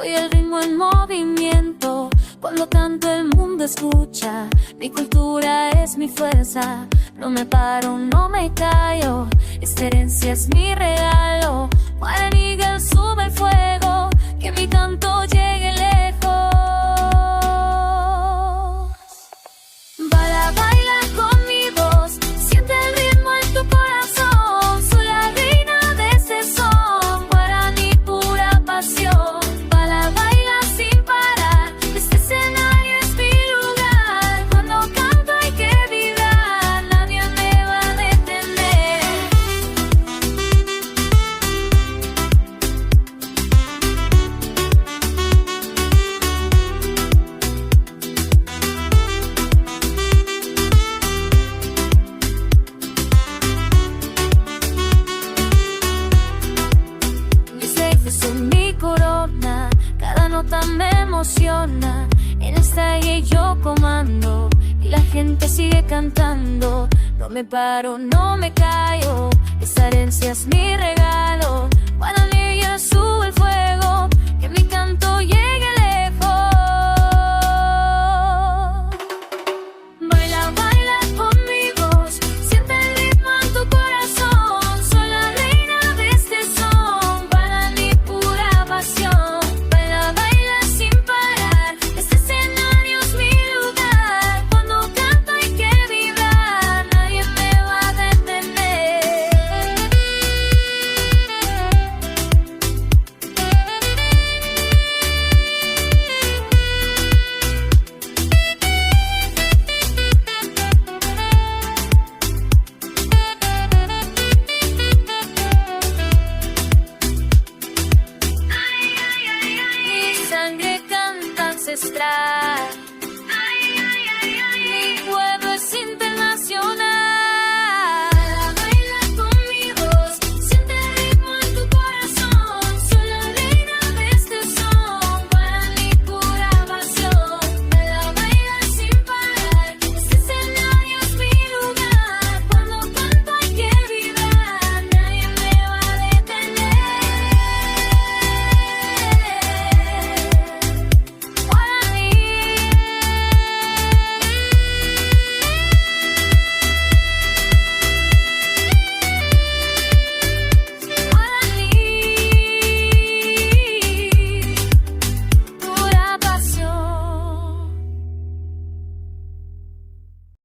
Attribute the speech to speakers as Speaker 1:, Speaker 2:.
Speaker 1: Soy el ritmo en movimiento, cuando tanto el mundo escucha. Mi cultura es mi fuerza, no me paro, no me callo. Esta herencia es mi regalo. Juan Eagle sube el fuego, que mi canto llegue lejos. Baila con mi voz, siente el ritmo en tu corazón. Soy la reina de este son, guaraní pura pasión. Baila sin parar, este escenario es mi lugar. Cuando canto hay que vibrar, nadie me va a detener. Mis ejes son mi corona, cada nota me emociona. En esta calle yo comando y la gente sigue cantando. No me paro, no me callo, esta herencia es mi regalo. Guaraní